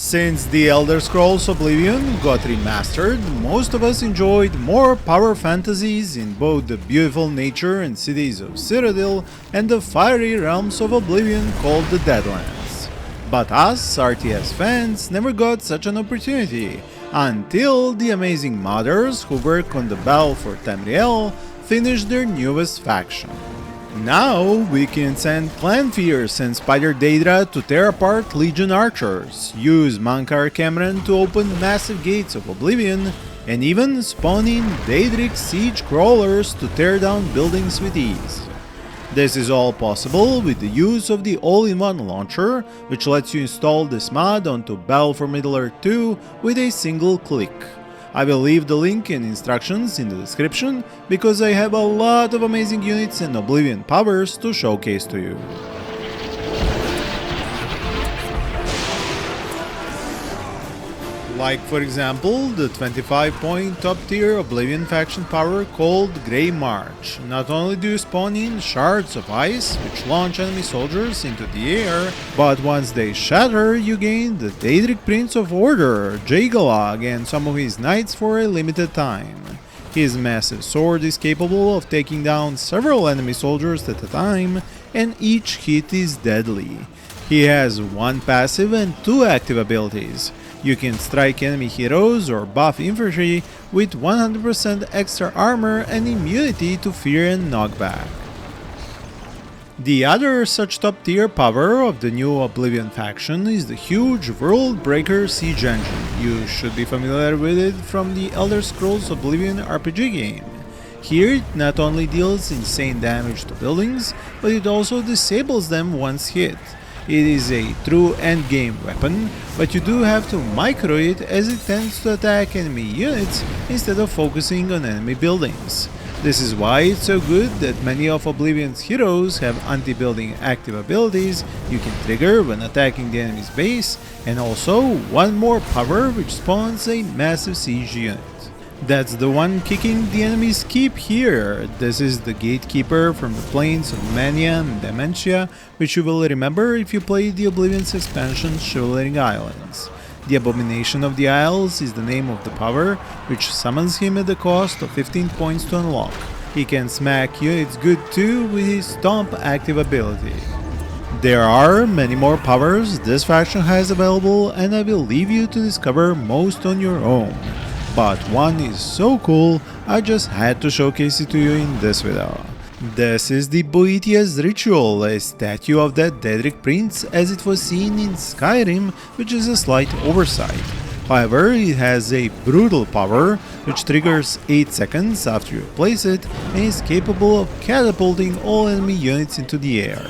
Since the Elder Scrolls Oblivion got remastered, most of us enjoyed more power fantasies in both the beautiful nature and cities of Cyrodiil and the fiery realms of Oblivion called the Deadlands. But us, RTS fans, never got such an opportunity, until the amazing modders who work on the battle for Tamriel finished their newest faction. Now we can send Clan Fierce and Spider Daedra to tear apart Legion archers, use Mankar Cameron to open massive gates of Oblivion, and even spawn in Daedric siege crawlers to tear down buildings with ease. This is all possible with the use of the all-in-one launcher, which lets you install this mod onto Battle for Middle-earth 2 with a single click. I will leave the link and instructions in the description, because I have a lot of amazing units and Oblivion powers to showcase to you. Like for example, the 25-point top tier Oblivion faction power called Grey March. Not only do you spawn in shards of ice, which launch enemy soldiers into the air, but once they shatter, you gain the Daedric Prince of Order, Jagalog, and some of his knights for a limited time. His massive sword is capable of taking down several enemy soldiers at a time, and each hit is deadly. He has one passive and two active abilities. You can strike enemy heroes or buff infantry with 100% extra armor and immunity to fear and knockback. The other such top tier power of the new Oblivion faction is the huge World Breaker siege engine. You should be familiar with it from the Elder Scrolls Oblivion RPG game. Here it not only deals insane damage to buildings, but it also disables them once hit. It is a true endgame weapon, but you do have to micro it as it tends to attack enemy units instead of focusing on enemy buildings. This is why it's so good that many of Oblivion's heroes have anti-building active abilities you can trigger when attacking the enemy's base, and also one more power which spawns a massive siege unit. That's the one kicking the enemy's keep here. This is the Gatekeeper from the plains of Mania and Dementia, which you will remember if you played the Oblivion's expansion Shivering Isles. The Abomination of the Isles is the name of the power, which summons him at the cost of 15 points to unlock. He can smack units good too with his Stomp active ability. There are many more powers this faction has available, and I will leave you to discover most on your own. But one is so cool, I just had to showcase it to you in this video. This is the Boetia's Ritual, a statue of that Daedric prince as it was seen in Skyrim, which is a slight oversight. However, it has a brutal power, which triggers 8 seconds after you place it, and is capable of catapulting all enemy units into the air.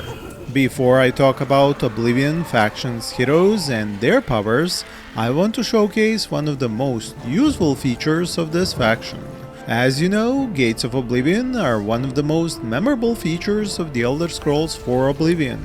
Before I talk about Oblivion faction's heroes and their powers, I want to showcase one of the most useful features of this faction. As you know, Gates of Oblivion are one of the most memorable features of the Elder Scrolls 4 Oblivion,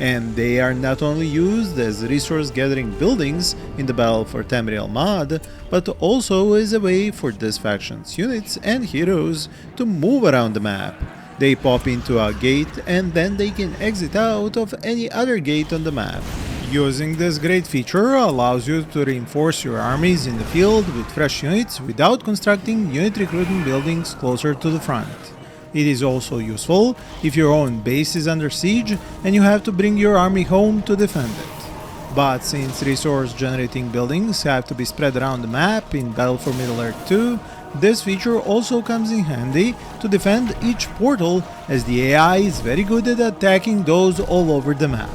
and they are not only used as resource gathering buildings in the Battle for Tamriel mod, but also as a way for this faction's units and heroes to move around the map. They pop into a gate and then they can exit out of any other gate on the map. Using this great feature allows you to reinforce your armies in the field with fresh units without constructing unit recruiting buildings closer to the front. It is also useful if your own base is under siege and you have to bring your army home to defend it. But since resource generating buildings have to be spread around the map in Battle for Middle-earth 2, this feature also comes in handy to defend each portal, as the AI is very good at attacking those all over the map.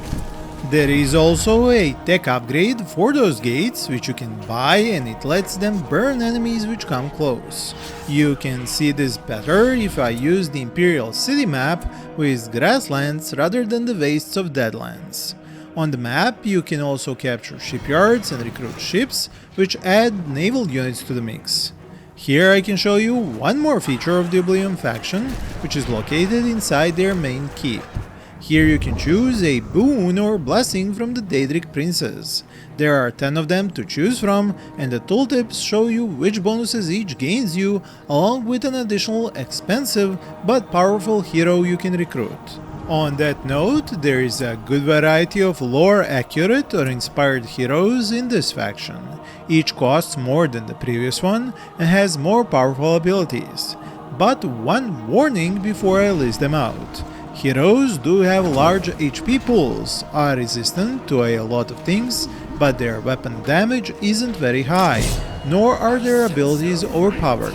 There is also a tech upgrade for those gates which you can buy, and it lets them burn enemies which come close. You can see this better if I use the Imperial City map with grasslands rather than the wastes of Deadlands. On the map you can also capture shipyards and recruit ships, which add naval units to the mix. Here I can show you one more feature of the Oblivion faction, which is located inside their main keep. Here you can choose a boon or blessing from the Daedric princes. There are 10 of them to choose from, and the tooltips show you which bonuses each gains you, along with an additional expensive but powerful hero you can recruit. On that note, there is a good variety of lore-accurate or inspired heroes in this faction. Each costs more than the previous one and has more powerful abilities. But one warning before I list them out. Heroes do have large HP pools, are resistant to a lot of things, but their weapon damage isn't very high, nor are their abilities overpowered.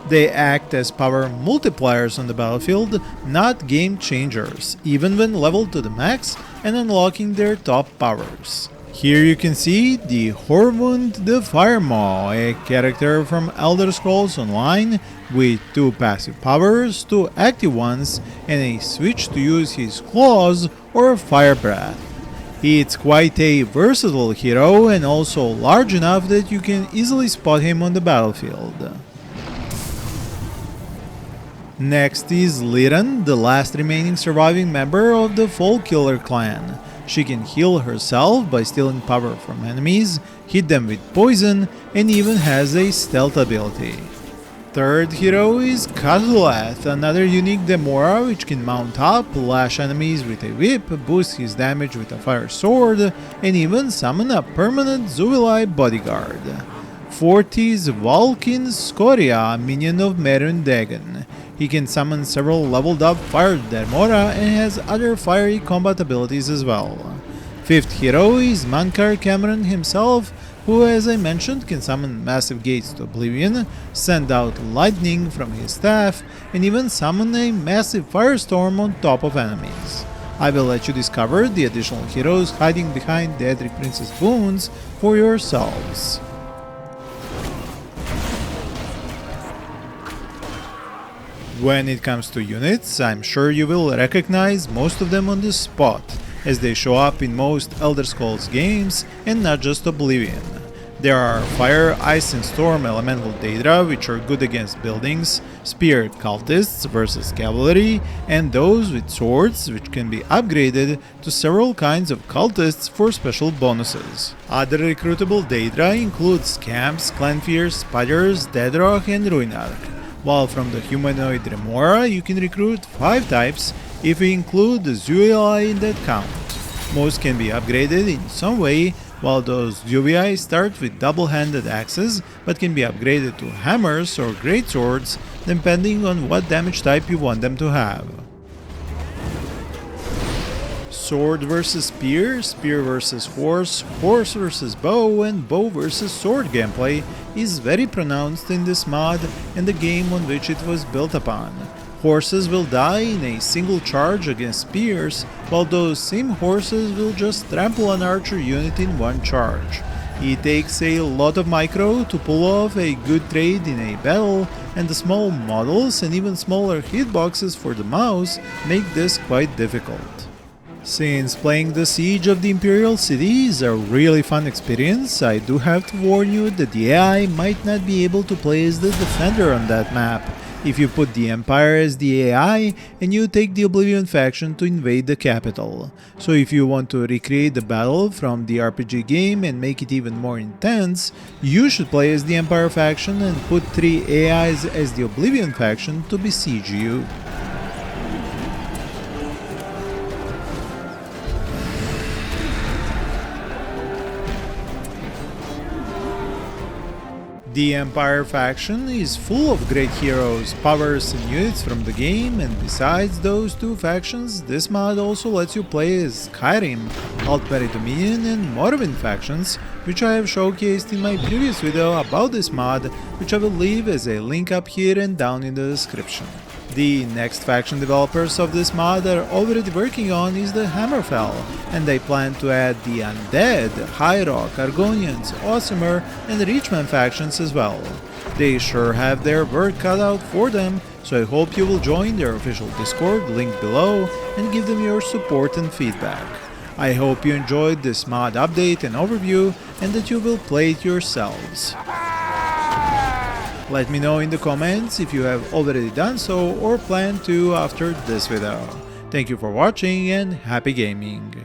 They act as power multipliers on the battlefield, not game changers, even when leveled to the max and unlocking their top powers. Here you can see the Horvund the Firemaw, a character from Elder Scrolls Online with 2 passive powers, 2 active ones, and a switch to use his claws or fire breath. It's quite a versatile hero and also large enough that you can easily spot him on the battlefield. Next is Liran, the last remaining surviving member of the Fall Killer clan. She can heal herself by stealing power from enemies, hit them with poison, and even has a stealth ability. Third hero is Kazulath, another unique Demora which can mount up, lash enemies with a whip, boost his damage with a fire sword, and even summon a permanent Zuvilai bodyguard. Fourth is Valkin Skoria, a minion of Mehrunes Dagon. He can summon several leveled up Fire Demora and has other fiery combat abilities as well. Fifth hero is Mankar Cameron himself, who, as I mentioned, can summon massive gates to Oblivion, send out lightning from his staff, and even summon a massive firestorm on top of enemies. I will let you discover the additional heroes hiding behind Daedric Princess boons for yourselves. When it comes to units, I'm sure you will recognize most of them on the spot, as they show up in most Elder Scrolls games and not just Oblivion. There are Fire, Ice and Storm elemental Daedra, which are good against buildings, Spear cultists versus cavalry, and those with swords, which can be upgraded to several kinds of cultists for special bonuses. Other recruitable Daedra include Scamps, Clanfears, Spiders, Deadrock and Ruinarch. While from the humanoid Remora you can recruit 5 types if we include the Zuvilai in that count. Most can be upgraded in some way, while those Zuvilai start with double-handed axes but can be upgraded to hammers or greatswords depending on what damage type you want them to have. Sword versus spear, spear versus horse, horse versus bow, and bow versus sword gameplay is very pronounced in this mod and the game on which it was built upon. Horses will die in a single charge against spears, while those same horses will just trample an archer unit in one charge. It takes a lot of micro to pull off a good trade in a battle, and the small models and even smaller hitboxes for the mouse make this quite difficult. Since playing the Siege of the Imperial City is a really fun experience, I do have to warn you that the AI might not be able to play as the defender on that map. If you put the Empire as the AI and you take the Oblivion faction to invade the capital. So if you want to recreate the battle from the RPG game and make it even more intense, you should play as the Empire faction and put 3 AIs as the Oblivion faction to besiege you. The Empire faction is full of great heroes, powers and units from the game, and besides those 2 factions, this mod also lets you play as Skyrim, Altbury Dominion and Morrowind factions, which I have showcased in my previous video about this mod, which I will leave as a link up here and down in the description. The next faction developers of this mod are already working on is the Hammerfell, and they plan to add the Undead, High Rock, Argonians, Awesomer and Reachman factions as well. They sure have their work cut out for them, so I hope you will join their official Discord, linked below, and give them your support and feedback. I hope you enjoyed this mod update and overview, and that you will play it yourselves. Let me know in the comments if you have already done so or plan to after this video. Thank you for watching and happy gaming!